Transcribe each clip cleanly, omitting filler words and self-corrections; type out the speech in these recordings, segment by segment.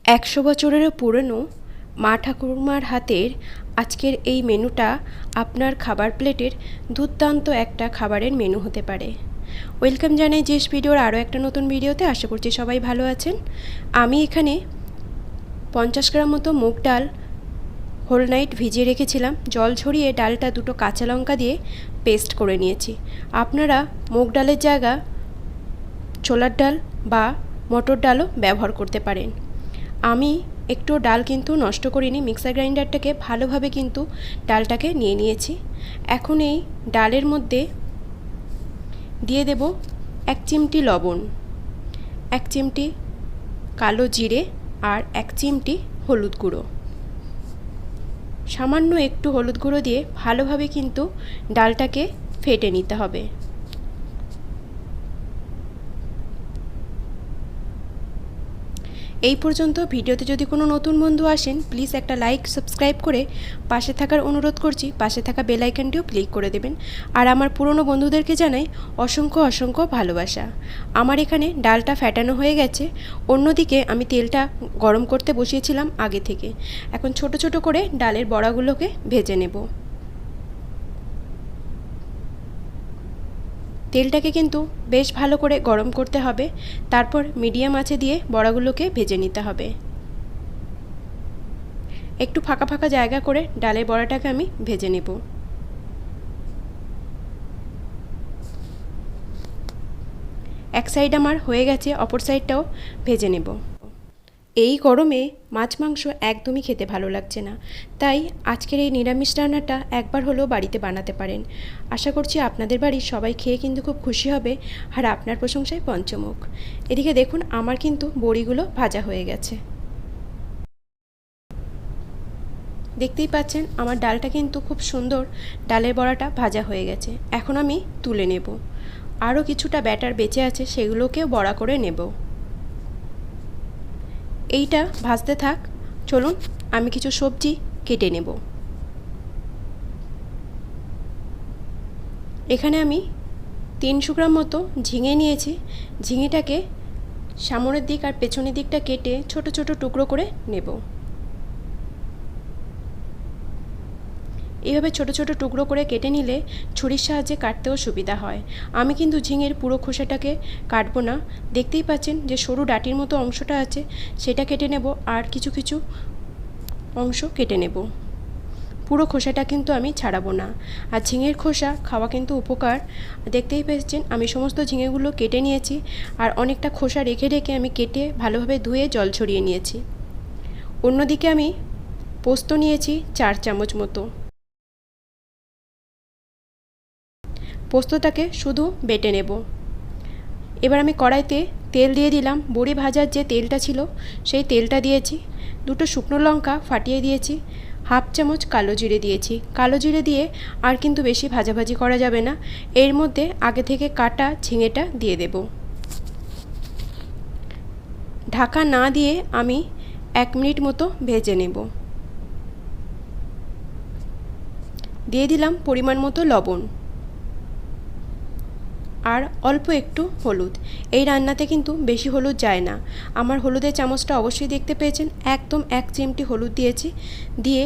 100 বছরেরও পুরনো মা ঠাকুরমার হাতের আজকের এই মেনুটা আপনার খাবার প্লেটের দুর্দান্ত একটা খাবারের মেনু হতে পারে। ওয়েলকাম জানাই জেস ভিডিওর আরও একটা নতুন ভিডিওতে। আশা করছি সবাই ভালো আছেন। আমি এখানে 50 গ্রাম মতো মুগ ডাল হোল নাইট ভিজিয়ে রেখেছিলাম। জল ঝরিয়ে ডালটা দুটো কাঁচা লঙ্কা দিয়ে পেস্ট করে নিয়েছি। আপনারা মুগ ডালের জায়গা ছোলার ডাল বা মটর ডালও ব্যবহার করতে পারেন। আমি একটু ডাল কিন্তু নষ্ট করিনি, মিক্সার গ্রাইন্ডারটাকে ভালোভাবে কিন্তু ডালটাকে নিয়ে নিয়েছি। এখন এই ডালের মধ্যে দিয়ে দেব 1 চিমটি লবণ, 1 চিমটি কালো জিরে আর 1 চিমটি হলুদ গুঁড়ো। সামান্য একটু হলুদ গুঁড়ো দিয়ে ভালোভাবে কিন্তু ডালটাকে ফেটে নিতে হবে। এই পর্যন্ত ভিডিওতে যদি কোনো নতুন বন্ধু আসেন প্লিজ একটা লাইক সাবস্ক্রাইব করে পাশে থাকার অনুরোধ করছি। পাশে থাকা বেল আইকনটিও ক্লিক করে দেবেন। আর আমার পুরনো বন্ধুদেরকে জানাই অসংখ্য অসংখ্য ভালোবাসা। আমার এখানে ডালটা ফ্যাটানো হয়ে গেছে। অন্যদিকে আমি তেলটা গরম করতে বসিয়েছিলাম আগে থেকে। এখন ছোট ছোট করে ডালের বড়াগুলোকে ভেজে নেব। তেলটাকে কিন্তু বেশ ভালো করে গরম করতে হবে, তারপর মিডিয়াম আঁচে দিয়ে বড়াগুলোকে ভেজে নিতে হবে। একটু ফাঁকা ফাঁকা জায়গা করে ডালের বড়াটাকে আমি ভেজে নেব। এক সাইড আমার হয়ে গেছে, অপর সাইডটাও ভেজে নেব। এই গরমে মাছ মাংস একদমই খেতে ভালো লাগছে না, তাই আজকের এই নিরামিষ রান্নাটা একবার হলেও বাড়িতে বানাতে পারেন। আশা করছি আপনাদের বাড়ির সবাই খেয়ে কিন্তু খুব খুশি হবে আর আপনার প্রশংসায় পঞ্চমুখ। এদিকে দেখুন আমার কিন্তু বড়িগুলো ভাজা হয়ে গেছে। দেখতেই পাচ্ছেন আমার ডালটা কিন্তু খুব সুন্দর, ডালের বড়াটা ভাজা হয়ে গেছে। এখন আমি তুলে নেব। আরও কিছুটা ব্যাটার বেঁচে আছে, সেগুলোকেও বড়া করে নেব। এইটা ভাজতে থাক, চলুন আমি কিছু সবজি কেটে নেব। এখানে আমি 300 গ্রাম মতো ঝিঙে নিয়েছি। ঝিঙেটাকে সামনের দিক আর পেছনের দিকটা কেটে ছোট ছোট টুকরো করে নেব। এইভাবে ছোট ছোট টুকরো করে কেটে নিলে ছুরির সাহায্যে কাটতেও সুবিধা হয়। আমি কিন্তু ঝিঙের পুরো খোসাটাকে কাটবো না। দেখতেই পাচ্ছেন যে সরু ডাটির মতো অংশটা আছে সেটা কেটে নেব, আর কিছু কিছু অংশ কেটে নেব। পুরো খোসাটা কিন্তু আমি ছাড়াবো না। আর ঝিঙের খোসা খাওয়া কিন্তু উপকার। দেখতেই পেয়েছেন আমি সমস্ত ঝিঙেগুলো কেটে নিয়েছি, আর অনেকটা খোসা রেখে রেখে আমি কেটে ভালোভাবে ধুয়ে জল ছড়িয়ে নিয়েছি। অন্যদিকে আমি পোস্ত নিয়েছি 4 চামচ মতো। পোস্তটাকে শুধু বেটে নেব। এবার আমি কড়াইতে তেল দিয়ে দিলাম। বড়ি ভাজার যে তেলটা ছিল সেই তেলটা দিয়েছি। দুটো শুকনো লঙ্কা ফাটিয়ে দিয়েছি। 1/2 চামচ কালো জিরে দিয়েছি। কালো জিরে দিয়ে আর কিন্তু বেশি ভাজাভাজি করা যাবে না। এর মধ্যে আগে থেকে কাটা ঝিঙেটা দিয়ে দেব। ঢাকা না দিয়ে আমি 1 মিনিট মতো ভেজে নেব। দিয়ে দিলাম পরিমাণ মতো লবণ আর অল্প একটু হলুদ। এই রান্নাতে কিন্তু বেশি হলুদ যায় না। আমার হলুদের চামচটা অবশ্যই দেখতে পেয়েছেন, একদম 1 চিমটি হলুদ দিয়েছি। দিয়ে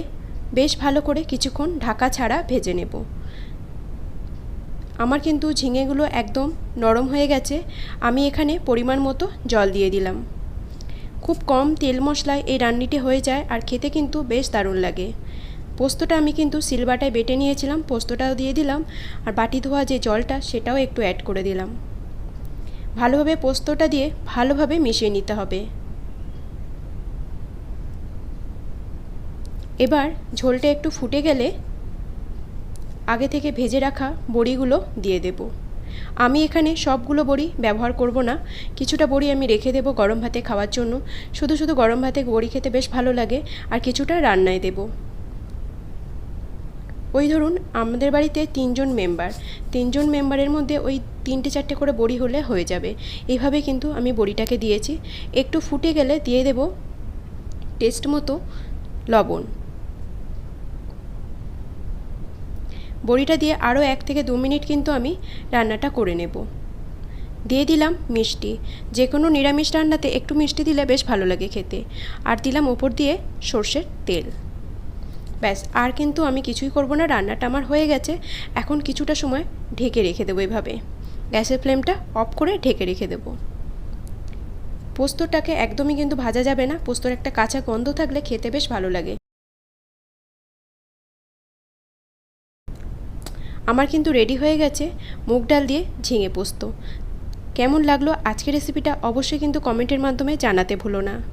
বেশ ভালো করে কিছুক্ষণ ঢাকা ছাড়া ভেজে নেব। আমার কিন্তু ঝিঙেগুলো একদম নরম হয়ে গেছে। আমি এখানে পরিমাণ মতো জল দিয়ে দিলাম। খুব কম তেল মশলায় এই রান্নাটি হয়ে যায় আর খেতে কিন্তু বেশ দারুণ লাগে। পোস্তটা আমি কিন্তু সিলবাটায় বেটে নিয়েছিলাম, পোস্তটাও দিয়ে দিলাম, আর বাটি ধোয়া যে জলটা সেটাও একটু অ্যাড করে দিলাম। ভালোভাবে পোস্তটা দিয়ে ভালোভাবে মিশিয়ে নিতে হবে। এবার ঝোলটা একটু ফুটে গেলে আগে থেকে ভেজে রাখা বড়িগুলো দিয়ে দেব। আমি এখানে সবগুলো বড়ি ব্যবহার করব না, কিছুটা বড়ি আমি রেখে দেব গরম ভাতে খাওয়ার জন্য। শুধু শুধু গরম ভাতে বড়ি খেতে বেশ ভালো লাগে, আর কিছুটা রান্নায় দেব। ওই ধরুন আমাদের বাড়িতে 3 জন মেম্বার, 3 জন মেম্বারের মধ্যে ওই 3-4টে করে বড়ি হলে হয়ে যাবে। এইভাবে কিন্তু আমি বড়িটাকে দিয়েছি। একটু ফুটে গেলে দিয়ে দেব টেস্ট মতো লবণ। বড়িটা দিয়ে আরও 1 থেকে 2 মিনিট কিন্তু আমি রান্নাটা করে নেব। দিয়ে দিলাম মিষ্টি। যে কোনো নিরামিষ রান্নাতে একটু মিষ্টি দিলে বেশ ভালো লাগে খেতে। আর দিলাম ওপর দিয়ে সর্ষের তেল। ব্যাস, আর কিন্তু আমি কিছুই করব না, রান্নাটা আমার হয়ে গেছে। এখন কিছুটা সময় ঢেকে রেখে দেবো এভাবে, গ্যাসের ফ্লেমটা অফ করে ঢেকে রেখে দেবো। পোস্তটাকে একদমই কিন্তু ভাজা যাবে না, পোস্তর একটা কাঁচা গন্ধ থাকলে খেতে বেশ ভালো লাগে। আমার কিন্তু রেডি হয়ে গেছে মুগ ডাল দিয়ে ঝিঙে পোস্ত। কেমন লাগলো আজকের রেসিপিটা অবশ্যই কিন্তু কমেন্টের মাধ্যমে জানাতে ভুলো না।